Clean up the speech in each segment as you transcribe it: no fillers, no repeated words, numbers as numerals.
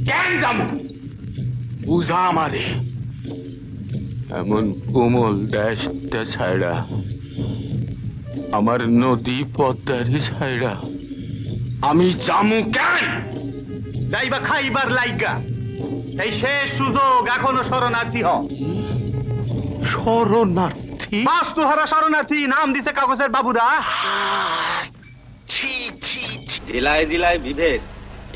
কেন যাবো? বুঝা আমারে এমন কোমল দেশটা ছাইড়া, আমার নদী পদ্মারি ছাইড়া আমি জামু কেন? যাইবা খাইবার লাইগা, এই শেষ সুযোগ, এখনো শরণার্থী হ। শরণার্থী? বাস্তুহারা শরণার্থী নাম দিছে কাগজের বাবুরা। জেলায় জেলায় বিভেদ,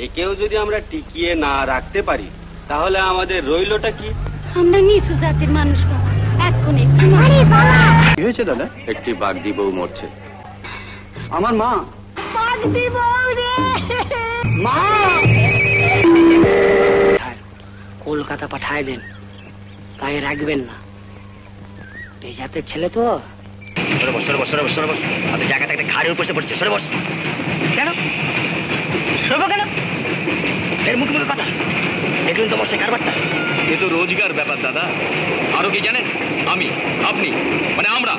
একেও যদি আমরা টিকিয়ে না রাখতে পারি তাহলে আমাদের রইলটা কি? আমরা নিচু জাতির মানুষ বাবা, এক্ষুনি কি হয়েছে দাদা? একটি বাগদি বউ মরছে। আমার মা। বাগদি বউ রে মা! কলকাতা পাঠায় দেন, গায়ে রাখবেন না, এই জাতের ছেলে তো। সরে বস, সরে বস, সরে বস, সরে বস। হাতে জায়গা থাকতে ঘাড়ে উপরে পড়ছে, সরে বস। কেন সরব কেন? এর মুখে মুখে কথা দেখলেন তোমার সে কারবারটা? এ তো রোজগার ব্যাপার দাদা। আরো কি জানেন? আমি, আপনি, মানে আমরা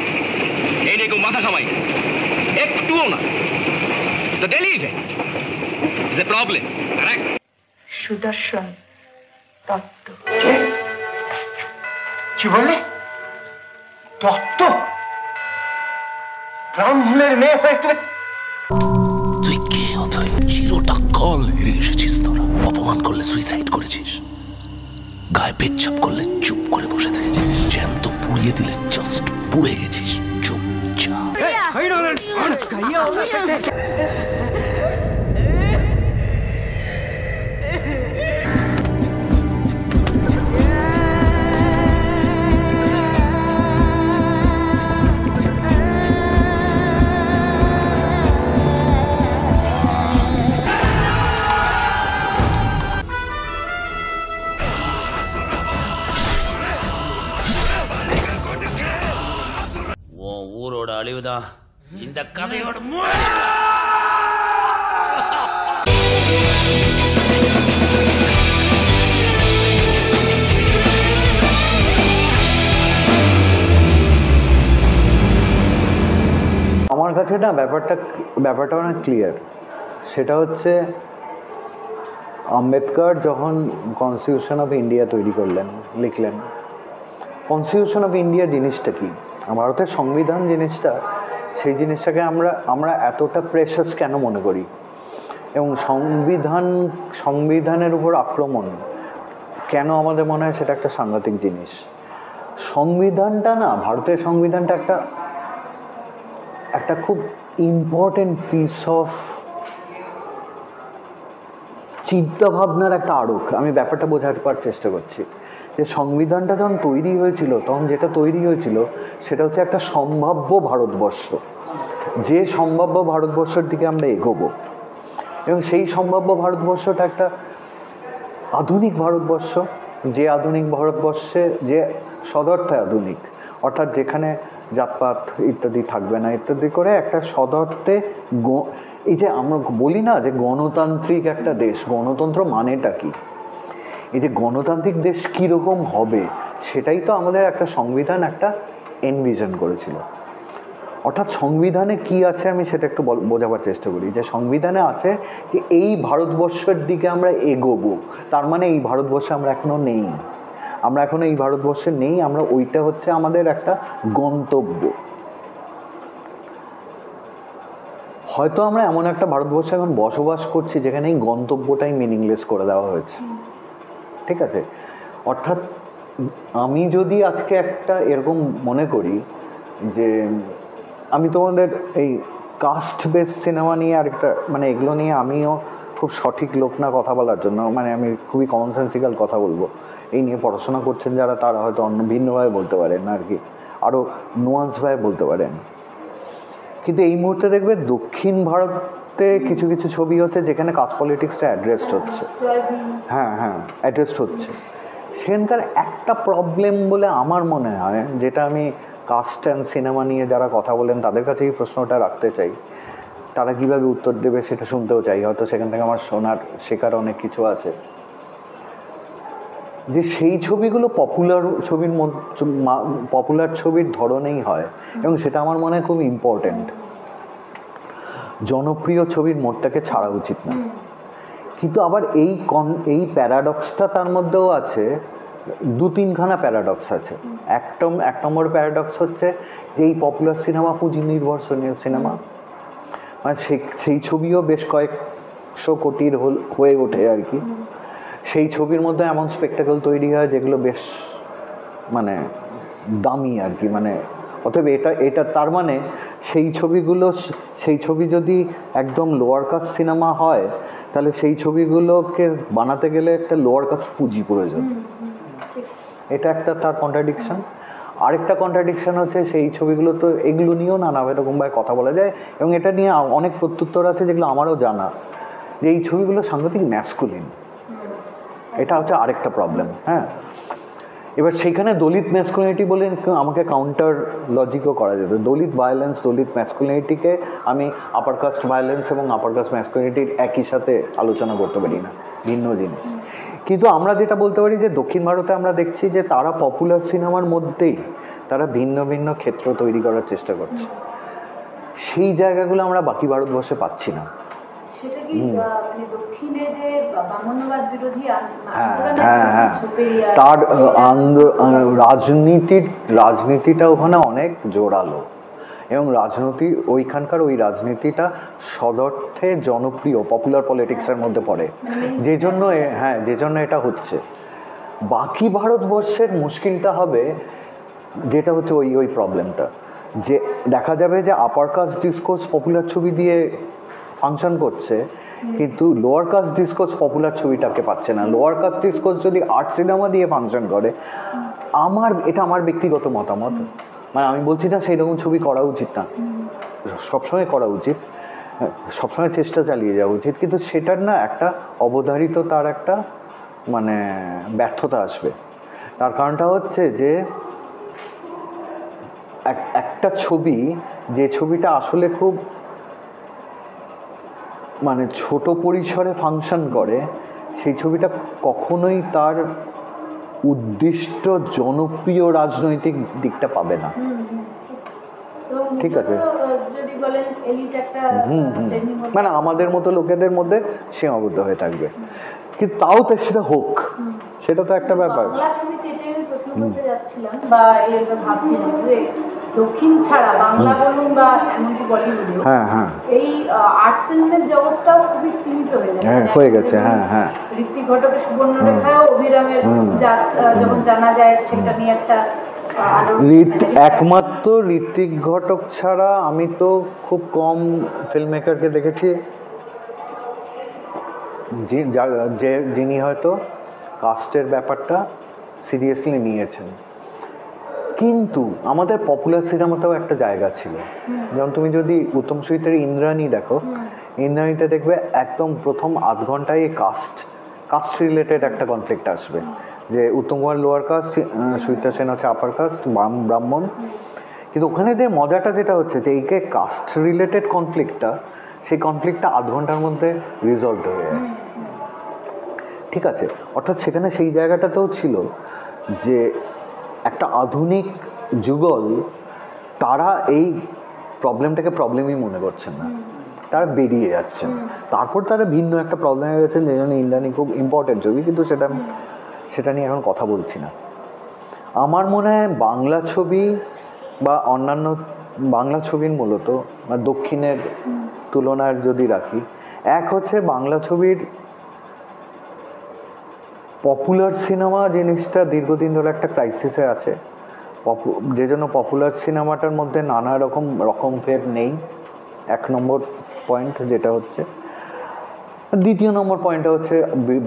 এই নিয়ে কেউ মাথা ঘামাই একটুও না। তো ডেলি ইজ এ প্রবলেম। সুদর্শন দত্ত। কি বললে? দত্ত? ব্রাহ্মণের মেয়ে হয়ে তুই কে? অথয় চিরটা কল হেরে এসেছিস তোরা। অপমান করলে সুইসাইড করেছিস, গায়ে পেচ্ছাপ করলে চুপ করে বসে থেকেছিস, জ্যান্ত পুড়িয়ে দিলে জাস্ট পুড়ে গেছিস চুপচাপ। ஊரோட அழிவுதான் இந்த கதையோட আমার কাছে না ব্যাপারটা অনেক ক্লিয়ার। সেটা হচ্ছে আম্বেদকর যখন কনস্টিটিউশন অফ ইন্ডিয়া তৈরি করলেন, লিখলেন, কনস্টিটিউশন অফ ইন্ডিয়া জিনিসটা কি, ভারতের সংবিধান জিনিসটা, সেই জিনিসটাকে আমরা এতটা প্রেশাস কেন মনে করি, এবং সংবিধানের উপর আক্রমণ কেন আমাদের মনে হয় সেটা একটা সাংঘাতিক জিনিস। সংবিধানটা না, ভারতের সংবিধানটা একটা খুব ইম্পর্টেন্ট পিস অফ চিন্তাভাবনার একটা আড়ক। আমি ব্যাপারটা বোঝাবার চেষ্টা করছি যে সংবিধানটা যখন তৈরি হয়েছিল তখন যেটা তৈরি হয়েছিল সেটা হচ্ছে একটা সম্ভাব্য ভারতবর্ষ, যে সম্ভাব্য ভারতবর্ষের দিকে আমরা এগোবো, এবং সেই সম্ভাব্য ভারতবর্ষটা একটা আধুনিক ভারতবর্ষ, যে আধুনিক ভারতবর্ষে যে সদর্থে আধুনিক, অর্থাৎ যেখানে জাতপাত ইত্যাদি থাকবে না ইত্যাদি করে একটা সদর্থে, এই যে আমরা বলি না যে গণতান্ত্রিক একটা দেশ, গণতন্ত্র মানেটা কি, এই যে গণতান্ত্রিক দেশ কীরকম হবে সেটাই তো আমাদের একটা সংবিধান একটা এনভিশন করেছিল। অর্থাৎ সংবিধানে কি আছে আমি সেটা একটু বোঝাবার চেষ্টা করি, যে সংবিধানে আছে যে এই ভারতবর্ষের দিকে আমরা এগোবো, তার মানে এই ভারতবর্ষে আমরা এখনো নেই, আমরা এখনো এই ভারতবর্ষে নেই, আমরা ওইটা হচ্ছে আমাদের একটা গন্তব্য। হয়তো আমরা এমন একটা ভারতবর্ষে এখন বসবাস করছি যেখানে এই গন্তব্যটাই মিনিংলেস করে দেওয়া হয়েছে, ঠিক আছে? অর্থাৎ আমি যদি আজকে একটা এরকম মনে করি যে আমি তোমাদের এই কাস্ট বেস সিনেমা নিয়ে আরেকটা, মানে এগুলো নিয়ে আমিও খুব সঠিক লোক না কথা বলার জন্য, মানে আমি খুবই কমনসেন্সিক্যাল কথা বলবো, এই নিয়ে পড়াশোনা করছেন যারা তারা হয়তো অন্য ভিন্নভাবে বলতে পারেন আর কি, আরও নুয়ান্সভাবে বলতে পারেন। কিন্তু এই মুহূর্তে দেখবে দক্ষিণ ভারতে কিছু কিছু ছবি হচ্ছে যেখানে কাস্ট পলিটিক্সটা অ্যাড্রেসড হচ্ছে, হ্যাঁ অ্যাড্রেসড হচ্ছে। সেখানকার একটা প্রবলেম বলে আমার মনে হয়, যেটা আমি কাস্ট অ্যান্ড সিনেমা নিয়ে যারা কথা বলেন তাদের কাছে এই প্রশ্নটা রাখতে চাই, তারা কীভাবে উত্তর দেবে সেটা শুনতেও চাই, হয়তো সেখান থেকে আমার শেখার অনেক কিছু আছে। যে সেই ছবিগুলো পপুলার ছবির ধরনেই হয়, এবং সেটা আমার মনে হয় খুব ইম্পর্টেন্ট। জনপ্রিয় ছবির মোড়টাকে ছাড়া উচিত না, কিন্তু আবার এই প্যারাডক্সটা তার মধ্যেও আছে, 2-3খানা প্যারাডক্স আছে। এক নম্বর প্যারাডক্স হচ্ছে যে এই পপুলার সিনেমা পুঁজি নির্ভরশীল সিনেমা, মানে সেই ছবিও বেশ কয়েকশো কোটির হয়ে ওঠে আর কি। সেই ছবির মধ্যে এমন স্পেকটাকল তৈরি হয় যেগুলো বেশ মানে দামি আর কি, মানে অতএব এটা তার মানে সেই ছবি যদি একদম লোয়ার কাস্ট সিনেমা হয় তাহলে সেই ছবিগুলোকে বানাতে গেলে একটা লোয়ার কাস্ট পুঁজি প্রয়োজন। এটা একটা তার কন্ট্রাডিকশন। আরেকটা কন্ট্রাডিকশন হচ্ছে সেই ছবিগুলো তো এগুলো নিয়েও নানা এরকমভাবে কথা বলা যায়, এবং এটা নিয়ে অনেক প্রত্যুত্তর আছে যেগুলো আমারও জানা, যে এই ছবিগুলো সাংঘাতিক ম্যাসকুলিন। এটা হচ্ছে আরেকটা প্রবলেম। হ্যাঁ, এবার সেইখানে দলিত ম্যাসকুলিনিটি বলে আমাকে কাউন্টার লজিকও করা যেত। দলিত ভায়োলেন্স, দলিত ম্যাসকুলিনিটিকে আমি আপার কাস্ট ভায়োলেন্স এবং আপার কাস্ট ম্যাসকুলিনিটির একই সাথে আলোচনা করতে পারি না, ভিন্ন জিনিস। কিন্তু আমরা যেটা বলতে পারি যে দক্ষিণ ভারতে আমরা দেখছি যে তারা পপুলার সিনেমার মধ্যেই তারা ভিন্ন ভিন্ন ক্ষেত্র তৈরি করার চেষ্টা করছে। সেই জায়গাগুলো আমরা বাকি ভারতবর্ষে পাচ্ছি না। সেটা কি মানে দক্ষিণে যে ব্রাহ্মণ্যবাদ বিরোধী তার রাজনীতিটা ওখানে অনেক জোরালো, এবং ওইখানকার ওই রাজনীতিটা সদর্থে জনপ্রিয়, পপুলার পলিটিক্সের মধ্যে পড়ে, যে জন্য এটা হচ্ছে। বাকি ভারতবর্ষের মুশকিলটা হবে যেটা হচ্ছে ওই প্রবলেমটা, যে দেখা যাবে যে আপার কাস্ট ডিসকোর্স পপুলার ছবি দিয়ে ফাংশন করছে, কিন্তু লোয়ার কাস্ট ডিসকোর্স পপুলার ছবিটাকে পাচ্ছে না। লোয়ার কাস্ট ডিসকোর্স যদি আর্ট সিনেমা দিয়ে ফাংশন করে, এটা আমার ব্যক্তিগত মতামত, মানে আমি বলছি না সেই রকম ছবি করা উচিত না, সবসময় করা উচিত, সবসময় চেষ্টা চালিয়ে যাওয়া উচিত, কিন্তু সেটার না একটা অবধারিত তার একটা মানে ব্যর্থতা আসবে। তার কারণটা হচ্ছে যে একটা ছবি, যে ছবিটা আসলে খুব মানে ছোট পরিসরে ফাংশন করে, সেই ছবিটা কখনোই তার উদ্দিষ্ট জনপ্রিয় রাজনৈতিক দিকটা পাবে না। ঠিক আছে, মানে আমাদের মতো লোকেদের মধ্যে সীমাবদ্ধ হয়ে থাকবে, কিন্তু তাও তো সেটা হোক, সেটা তো একটা ব্যাপার। দক্ষিণ ছাড়া বাংলা বলুন বা এমনকি বলিউডে এই আর্ট ফিল্মের জগৎটাও খুবই সীমিত হয়ে গেছে। ঋত্বিক ঘটকের সুবর্ণরেখায় অভিরামের যখন জানা যায় সেটা নিয়ে একটা একমাত্র ঋত্বিক ঘটক ছাড়া আমি তো খুব কম ফিল্ম মেকারকে দেখেছি যিনি হয়তো কাস্টের ব্যাপারটা সিরিয়াসলি নিয়েছেন। কিন্তু আমাদের পপুলার সিনেমাতেও একটা জায়গা ছিল, যেমন তুমি যদি উত্তম সুইটের ইন্দ্রাণী দেখো, ইন্দ্রাণীতে দেখবে একদম প্রথম আধ ঘন্টায় কাস্ট রিলেটেড একটা কনফ্লিক্ট আসবে, যে উত্তম কুমার লোয়ার কাস্ট, সুইতা সেন হচ্ছে আপার কাস্ট, ব্রাহ্মণ। কিন্তু ওখানে যে মজাটা যেটা হচ্ছে যে এই কাস্ট রিলেটেড কনফ্লিক্টটা, সেই কনফ্লিক্টটা আধ ঘন্টার মধ্যে রিজলভ হয়ে যায়। ঠিক আছে, অর্থাৎ সেখানে সেই জায়গাটাতেও ছিল যে একটা আধুনিক যুগল তারা এই প্রবলেমটাকে প্রবলেমই মনে করছেন না, তারা বেরিয়ে যাচ্ছেন। তারপর তারা ভিন্ন একটা প্রবলেমে গেছেন, যে জন্য ইন্দ্রাণী খুব ইম্পর্টেন্ট ছবি, কিন্তু সেটা নিয়ে এখন কথা বলছি না। আমার মনে হয় বাংলা ছবি বা অন্যান্য বাংলা ছবির মূলত দক্ষিণের তুলনায় যদি রাখি, এক হচ্ছে বাংলা ছবির পপুলার সিনেমা জিনিসটা দীর্ঘদিন ধরে একটা ক্রাইসিসে আছে, যে জন্য পপুলার সিনেমাটার মধ্যে নানা রকম ফের নেই, এক নম্বর পয়েন্ট যেটা হচ্ছে। দ্বিতীয় নম্বর পয়েন্টটা হচ্ছে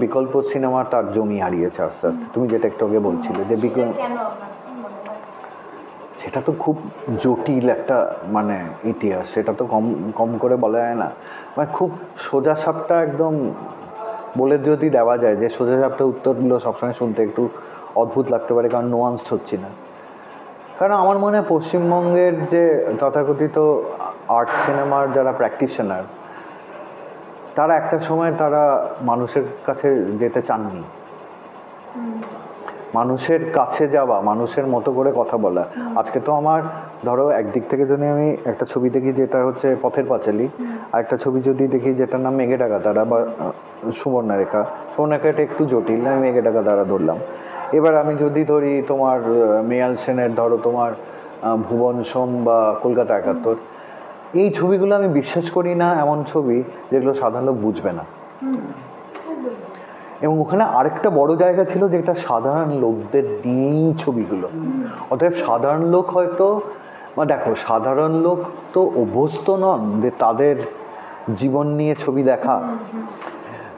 বিকল্প সিনেমা তার জমি হারিয়েছে আস্তে আস্তে। তুমি যেটা একটু আগে বলছিলে যে সেটা তো খুব জটিল একটা মানে ইতিহাস, সেটা তো কম করে বলা যায় না। মানে খুব সোজা সাপটা একদম বলে যদি দেওয়া যায়, যে সোজা সাপটা উত্তরগুলো সবসময় শুনতে একটু অদ্ভুত লাগতে পারে, কারণ নোয়ান্সড হচ্ছি না। কারণ আমার মনে হয় পশ্চিমবঙ্গের যে তথাকথিত আর্ট সিনেমার যারা প্র্যাকটিশনার, তারা একটা সময় তারা মানুষের কাছে যেতে চাননি। মানুষের কাছে যাওয়া, মানুষের মতো করে কথা বলা। আজকে তো আমার ধরো একদিক থেকে যদি আমি একটা ছবি দেখি যেটা হচ্ছে পথের পাঁচালী, আর একটা ছবি যদি দেখি যেটার নাম মেঘে ডাকা তারা বা সুবর্ণরেখা, সুবর্ণরেখাটা একটু জটিল, আমি মেঘে ডাকা তারা ধরলাম। এবার আমি যদি ধরি তোমার মৃণাল সেনের, ধরো তোমার ভুবন সোম বা কলকাতা 71, এই ছবিগুলো আমি বিশ্বাস করি না এমন ছবি যেগুলো সাধারণ লোক বুঝবে না। এবং ওখানে আরেকটা বড় জায়গা ছিল যেটা সাধারণ লোকদের নিয়েই ছবিগুলো। অতএব সাধারণ লোক হয়তো দেখো, সাধারণ লোক তো অভ্যস্ত নন যে তাদের জীবন নিয়ে ছবি দেখা,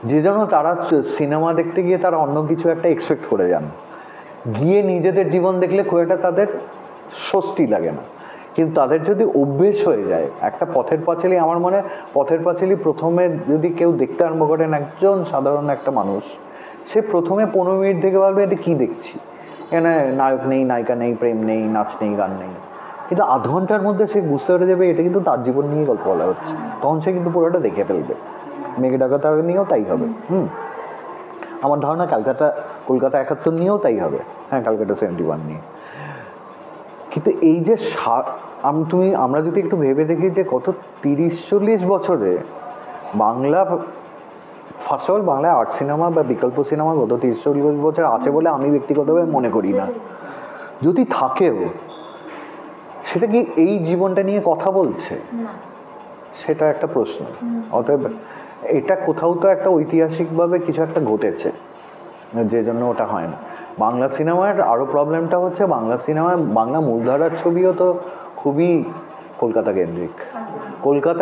যে জন্য তারা সিনেমা দেখতে গিয়ে তারা অন্য কিছু একটা এক্সপেক্ট করে যান, গিয়ে নিজেদের জীবন দেখলে খুব একটা তাদের স্বস্তি লাগে না। কিন্তু তাদের যদি অভ্যেস হয়ে যায়, একটা পথের পাঁচালী, আমার মনে হয় পথের পাঁচালী প্রথমে যদি কেউ দেখতে আরম্ভ করেন, একজন সাধারণ একটা মানুষ, সে প্রথমে 15 মিনিট থেকে ভাববে এটা কী দেখছি, এখানে নায়ক নেই, নায়িকা নেই, প্রেম নেই, নাচ নেই, গান নেই। কিন্তু আধ ঘন্টার মধ্যে সে বুঝতে পেরে যাবে এটা কিন্তু তার জীবন নিয়ে গল্প বলা হচ্ছে, তখন সে কিন্তু পুরোটা দেখে ফেলবে। মেঘে ডাকা তারা নিয়েও তাই হবে। আমার ধারণা কলকাতা 71 নিয়েও তাই হবে, হ্যাঁ, ক্যালকাটা 71 নিয়ে। কিন্তু এই যে আমরা যদি একটু ভেবে দেখি যে গত 30-40 বছরে বাংলা, ফার্স্ট অফ অল বাংলায় আর্ট সিনেমা বা বিকল্প সিনেমা গত 30-40 বছর আছে বলে আমি ব্যক্তিগতভাবে মনে করি না। যদি থাকেও, সেটা কি এই জীবনটা নিয়ে কথা বলছে, সেটা একটা প্রশ্ন। অতএব এটা কোথাও তো একটা ঐতিহাসিকভাবে কিছু একটা ঘটেছে, যে জন্য ওটা হয় না। বাংলা সিনেমার আরও প্রবলেমটা হচ্ছে, বাংলা মূলধারার ছবিও তো খুবই কলকাতা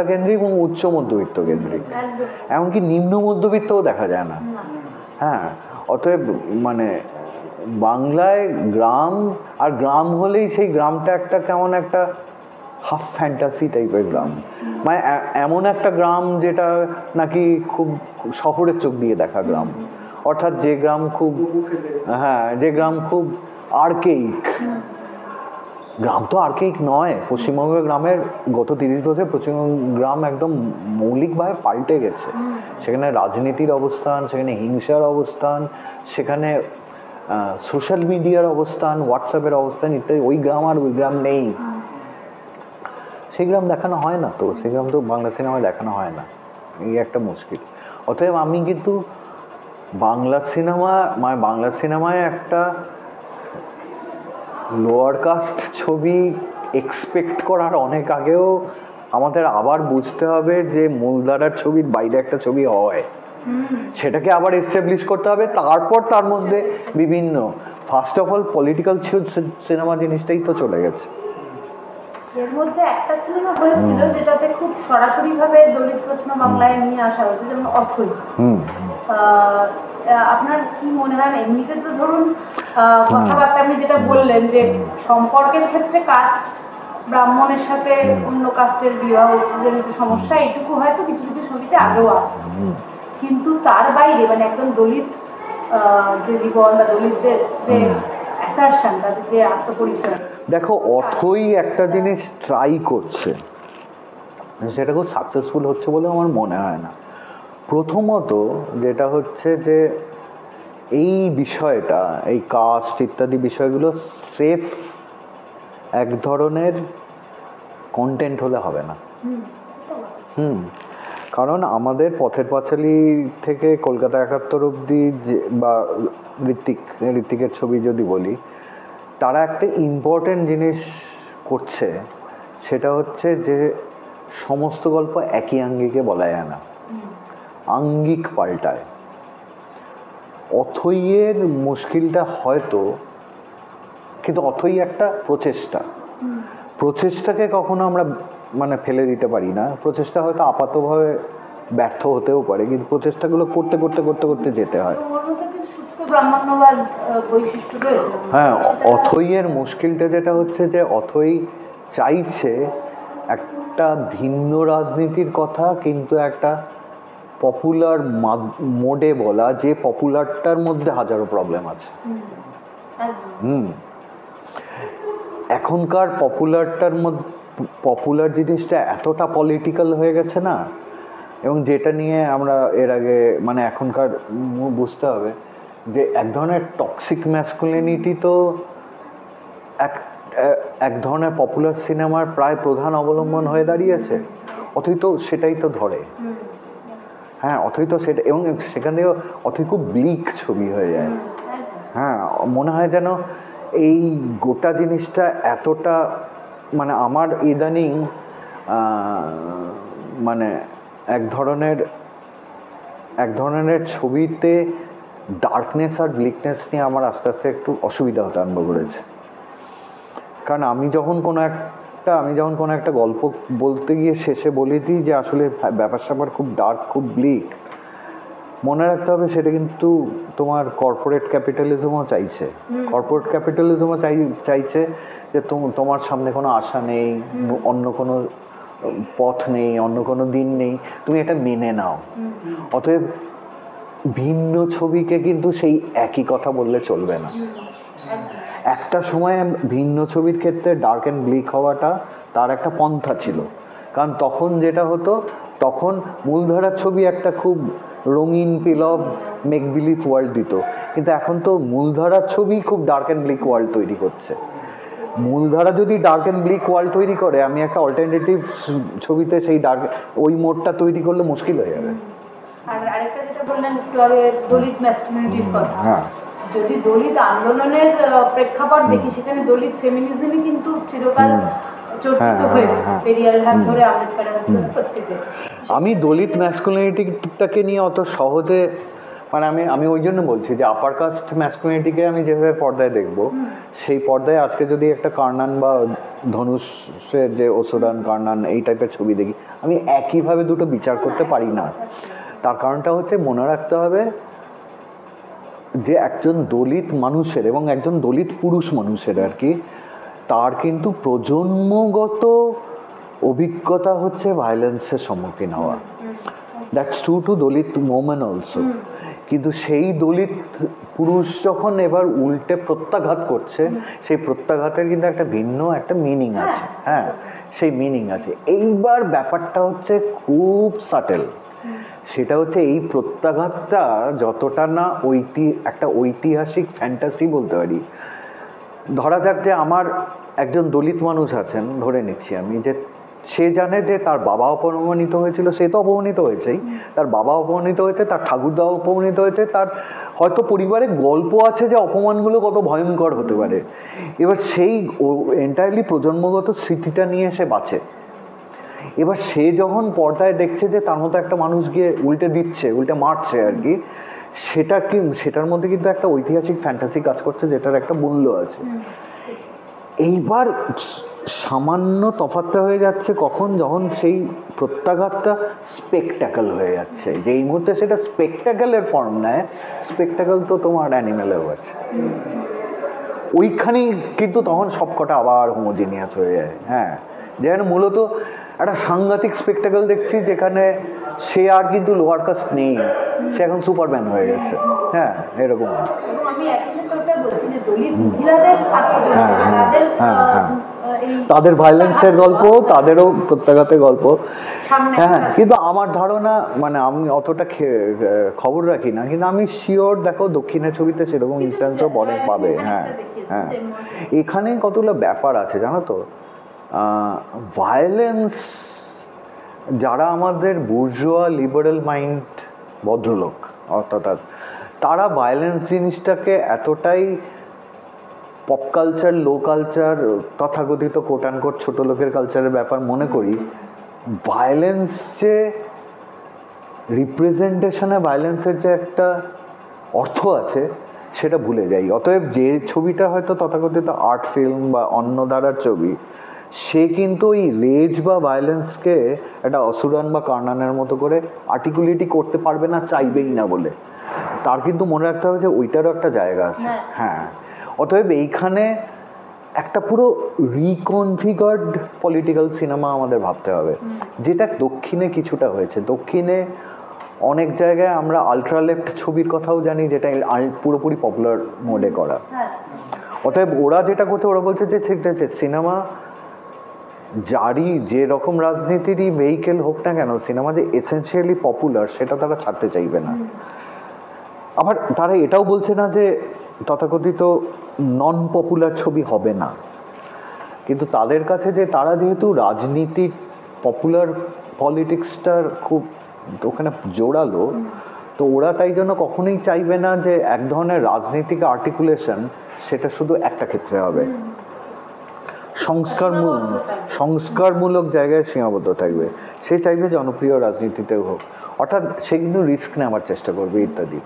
কেন্দ্রিক এবং উচ্চ মধ্যবিত্ত কেন্দ্রিক, এমনকি নিম্ন মধ্যবিত্তও দেখা যায় না। হ্যাঁ, অতএব বাংলায় গ্রাম, আর গ্রাম হলেই সেই গ্রামটা একটা কেমন একটা হাফ ফ্যান্টাসি টাইপের গ্রাম, এমন একটা গ্রাম যেটা নাকি খুব শহরের চোখ দিয়ে দেখা গ্রাম, অর্থাৎ যে গ্রাম খুব আর্কেইক। গ্রাম তো আর্কেইক নয়, পশ্চিমবঙ্গের গ্রামের গত 30 বছর পশ্চিমবঙ্গ গ্রাম একদম মৌলিকভাবে পাল্টে গেছে। সেখানে রাজনীতির অবস্থান, সেখানে হিংসার অবস্থান, সেখানে সোশ্যাল মিডিয়ার অবস্থান, হোয়াটসঅ্যাপের অবস্থান ইত্যাদি। ওই গ্রাম আর ওই গ্রাম নেই, সেই গ্রাম দেখানো হয় না, তো সেই গ্রাম তো বাংলা সিনেমায় দেখানো হয় না, এই একটা মুশকিল। অতএব আমি কিন্তু বাংলা সিনেমায় একটা লোয়ার কাস্ট ছবি এক্সপেক্ট করার অনেক আগেও আমাদের আবার বুঝতে হবে যে মূলধারার ছবির বাইরে একটা ছবি হয়, সেটাকে আবার এস্টাবলিশ করতে হবে। তারপর তার মধ্যে বিভিন্ন, first of all political cinema জিনিসটাই তো চলে গেছে। এর মধ্যে একটা সিনেমা হয়েছিল যেটাতে খুব সরাসরিভাবে দলিত প্রশ্ন বাংলায় নিয়ে আসা হয়েছে, যেমন অথৈ। আপনার কি মনে হয়, এমনিতে তো ধরুন কথাবার্তা আপনি যেটা বললেন যে সম্পর্কের ক্ষেত্রে কাস্ট, ব্রাহ্মণের সাথে অন্য কাস্টের বিবাহ জনিত সমস্যা, এটুকু হয়তো কিছু কিছু ছবিতে আগেও আসে, কিন্তু তার বাইরে একদম দলিত যে জীবন বা দলিতদের যে অ্যাসারশন, তাদের যে আত্মপরিচয়, দেখো অথৈ একটা জিনিস ট্রাই করছে, সেটা খুব সাকসেসফুল হচ্ছে বলে আমার মনে হয় না। প্রথমত যেটা হচ্ছে যে এই বিষয়টা, এই কাস্ট ইত্যাদি বিষয়গুলো স্রেফ এক ধরনের কন্টেন্ট হলে হবে না। কারণ আমাদের পথের পাঁচালী থেকে কলকাতা 71 অবধি বা ঋত্বিকের ছবি যদি বলি, তারা একটা ইম্পর্টেন্ট জিনিস করছে, সেটা হচ্ছে যে সমস্ত গল্প একই আঙ্গিকে বলা যায় না, আঙ্গিক পাল্টায়। অথৈয়ের মুশকিলটা হয়তো, কিন্তু অথৈ একটা প্রচেষ্টাকে কখনো আমরা ফেলে দিতে পারি না। প্রচেষ্টা হয়তো আপাতভাবে ব্যর্থ হতেও পারে, কিন্তু প্রচেষ্টাগুলো করতে করতে করতে করতে যেতে হয়। হ্যাঁ, অথৈয়ের মুশকিলটা যেটা হচ্ছে যে অথৈ চাইছে একটা ভিন্ন রাজনীতির কথা, কিন্তু একটা পপুলার মোডে বলা, যে পপুলারটার মধ্যে হাজারো প্রবলেম আছে। এখনকার পপুলার জিনিসটা এতটা পলিটিক্যাল হয়ে গেছে না, এবং যেটা নিয়ে আমরা এর আগে এখনকার বুঝতে হবে যে এক ধরনের টক্সিক ম্যাসকুলিনিটি তো এক ধরনের পপুলার সিনেমার প্রায় প্রধান অবলম্বন হয়ে দাঁড়িয়েছে, অথই তো সেটাই তো ধরে। হ্যাঁ, অথই তো সেটা, এবং সেখান থেকে অথই খুব ব্লিক ছবি হয়ে যায়। হ্যাঁ, মনে হয় যেন এই গোটা জিনিসটা এতটা, মানে আমার ইদানিং মানে এক ধরনের ছবিতে ডার্কনেস আর ব্লিকনেস নিয়ে আমার আস্তে আস্তে একটু অসুবিধা হতে আরম্ভ করেছে। কারণ আমি যখন কোনো একটা গল্প বলতে গিয়ে শেষে বলে দিই যে আসলে ব্যাপার স্যাপার খুব ডার্ক, খুব ব্লিক, মনে রাখতে হবে সেটা কিন্তু তোমার কর্পোরেট ক্যাপিটালিজমও চাইছে। কর্পোরেট ক্যাপিটালিজমও চাইছে যে তোমার সামনে কোনো আশা নেই, অন্য কোনো পথ নেই, অন্য কোনো দিন নেই, তুমি এটা মেনে নাও। অতএব ভিন্ন ছবিকে কিন্তু সেই একই কথা বললে চলবে না। একটা সময় ভিন্ন ছবির ক্ষেত্রে ডার্ক অ্যান্ড ব্লিক হওয়াটা তার একটা পন্থা ছিল, কারণ তখন যেটা হতো, তখন মূলধারার ছবি একটা খুব রঙিন পিলব মেক বিলিভ ওয়ার্ল্ড দিত, কিন্তু এখন তো মূলধারার ছবি খুব ডার্ক অ্যান্ড ব্লিক ওয়ার্ল্ড তৈরি করছে। মূলধারা যদি ডার্ক অ্যান্ড ব্লিক ওয়ার্ল্ড তৈরি করে, আমি একটা অল্টারনেটিভ ছবিতে সেই ওই মোডটা তৈরি করলে মুশকিল হয়ে যাবে। আর আরেকটা যেটা বললেন একটু আগে, দলিত ম্যাসকুলিনিটির কথা, যদি দলিত আন্দোলনের প্রেক্ষাপট দেখি, সেখানে দলিত ফেমিনিজমই কিন্তু চিরকাল চর্চিত হয়েছে, পেরিয়ারের হাত ধরে, আম্বেদকরের হাত ধরে, প্রত্যেকের। আমি দলিত ম্যাসকুলিনিটিটাকে নিয়ে অত সহজে, মানে আমি ওই জন্য বলছি যে আপার কাস্ট ম্যাসকুলিনিটিকে আমি যেভাবে পর্দায় দেখব, সেই পর্দায় আজকে যদি একটা কার্নান বা ধনুষের যে অসুরান, কার্নান, এই টাইপের ছবি দেখি, আমি একইভাবে দুটো বিচার করতে পারি না। তার কারণটা হচ্ছে, মনে রাখতে হবে যে একজন দলিত মানুষের এবং একজন দলিত পুরুষ মানুষের আর কি, তার কিন্তু প্রজন্মগত অভিজ্ঞতা হচ্ছে ভায়োলেন্সের সম্মুখীন হওয়া। That's true to Dalit women also. কিন্তু সেই দলিত পুরুষ যখন এবার উল্টে প্রত্যাঘাত করছে, সেই প্রত্যাঘাতের কিন্তু একটা ভিন্ন একটা মিনিং আছে। হ্যাঁ, সেই মিনিং আছে। এইবার ব্যাপারটা হচ্ছে খুব সাটেল। সেটা হচ্ছে এই প্রত্যাঘাতটা যতটা না একটা ঐতিহাসিক ফ্যান্টাসি বলতে পারি। ধরা যাক যে আমার একজন দলিত মানুষ আছেন, ধরে নিচ্ছি আমি, যে সে জানে যে তার বাবা অপমানিত হয়েছিল, সে তো অপমানিত হয়েছেই, তার বাবা অপমানিত হয়েছে, তার ঠাকুরদা অপমানিত হয়েছে, তার হয়তো পরিবারে গল্প আছে যে অপমানগুলো কত ভয়ঙ্কর হতে পারে। এবার সেই এন্টায়ারলি প্রজন্মগত স্মৃতিটা নিয়ে সে বাঁচে। এবার সে যখন পর্দায় দেখছে যে তার মতো একটা মানুষ গিয়ে উল্টে মারছে আর কি, সেটার মধ্যে কিন্তু একটা ঐতিহাসিক ফ্যান্টাসি কাজ করছে, যেটার একটা মূল্য আছে। এইবার সামান্য তফাৎটা হয়ে যাচ্ছে কখন, যখন সেই প্রত্যাঘাতটা স্পেকটাকেল হয়ে যাচ্ছে, যে এই মুহূর্তে সেটা স্পেকটাকেলের ফর্ম নেয়। স্পেকটাকেল তো তোমার অ্যানিমেলেও আছে, ওইখানেই কিন্তু তখন সবকটা আবার হোমোজিনিয়াস হয়ে যায়। হ্যাঁ, যেখানে মূলত একটা সাংঘাতিক স্পেকটাকেল দেখছি, যেখানে সে আর কিন্তু লোয়ার কাস্ট নেই, সে এখন সুপারম্যান হয়ে গেছে। হ্যাঁ, এরকম। আমি একই সাথে ওটা বলছি যে দলিত মহিলাদের তাদের ভায়োলেন্সের গল্প, তাদেরও প্রত্যাঘাতের গল্প। হ্যাঁ, কিন্তু আমার ধারণা, মানে আমি অতটা খবর রাখি না, কিন্তু আমি শিওর, দেখো দক্ষিণের ছবিতে সেরকম ইনস্ট্যান্সও অনেক পাবে। হ্যাঁ হ্যাঁ, এখানে কতগুলো ব্যাপার আছে জানো তো। ভায়োলেন্স, যারা আমাদের বুর্জোয়া লিবারেল মাইন্ড ভদ্রলোক, অর্থাৎ তারা ভায়োলেন্স জিনিসটাকে এতটাই পপ কালচার, লো কালচার, তথাকথিত কোট অ্যান্ড কোট ছোট লোকের কালচারের ব্যাপার মনে করি, ভায়োলেন্স যে রিপ্রেজেন্টেশনে ভায়োলেন্সের যে একটা অর্থ আছে সেটা ভুলে যাই। অতএব যে ছবিটা হয়তো তথাকথিত আর্ট ফিল্ম বা অন্য ধারার ছবি, সে কিন্তু ওই রেজ বা ভায়োলেন্সকে একটা অসুরান বা কার্নানের মতো করে আর্টিকুলেটই করতে পারবে না, চাইবেই না বলে। তার কিন্তু মনে রাখতে হবে যে ওইটারও একটা জায়গা আছে। হ্যাঁ, অতএব এইখানে একটা পুরো রিকনফিগার্ড পলিটিক্যাল সিনেমা আমাদের ভাবতে হবে, যেটা দক্ষিণে কিছুটা হয়েছে। দক্ষিণে অনেক জায়গায় আমরা আলট্রা লেফট ছবির কথাও জানি, যেটা পুরোপুরি পপুলার মোডে করা। অতএব ওরা যেটা করছে, ওরা বলছে যে ঠিক আছে, সিনেমা যারই যে রকম রাজনীতিরই ভেহিকেল হোক না কেন, সিনেমা যে এসেন্সিয়ালি পপুলার সেটা তারা ছাড়তে চাইবে না। আবার তারা এটাও বলছে না যে তথাকথিত নন পপুলার ছবি হবে না, কিন্তু তাদের কাছে যে তারা যেহেতু রাজনীতি পপুলার পলিটিক্সটার খুব ওখানে জোরালো, তো ওরা তাই জন্য কখনোই চাইবে না যে এক ধরনের রাজনৈতিক আর্টিকুলেশন সেটা শুধু একটা ক্ষেত্রে হবে, সংস্কারমূলক জায়গায় সীমাবদ্ধ থাকবে। সে চাইবে জনপ্রিয় রাজনীতিতেও হোক, অর্থাৎ সে কিন্তু রিস্ক নেওয়ার চেষ্টা করবে ইত্যাদি।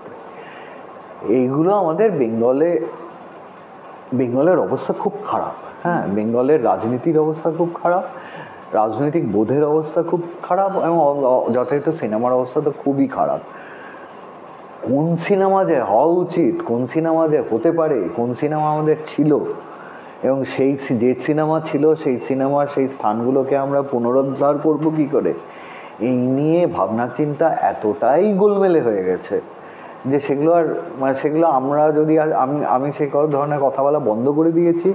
এইগুলো আমাদের বেঙ্গলের অবস্থা খুব খারাপ। হ্যাঁ, বেঙ্গলের রাজনীতির অবস্থা খুব খারাপ, রাজনৈতিক বোধের অবস্থা খুব খারাপ, এবং যথাযথ সিনেমার অবস্থা তো খুবই খারাপ। কোন সিনেমা যে হওয়া উচিত, কোন সিনেমা যে হতে পারে, কোন সিনেমা আমাদের ছিল, এবং সেই যে সিনেমা ছিল সেই সিনেমার সেই স্থানগুলোকে আমরা পুনরুদ্ধার করব কি করে, এই নিয়ে ভাবনা চিন্তা এতটাই গোলমেলে হয়ে গেছে যে সেগুলো আর মানে সেগুলো আমরা যদি আমি সেই ধরনের কথা বলা বন্ধ করে দিয়েছি,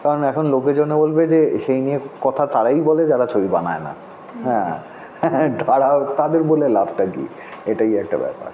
কারণ এখন লোকেজনে বলবে যে সেই নিয়ে কথা তারাই বলে যারা ছবি বানায় না। হ্যাঁ, তাদের বলে লাভটা কি, এটাই একটা ব্যাপার।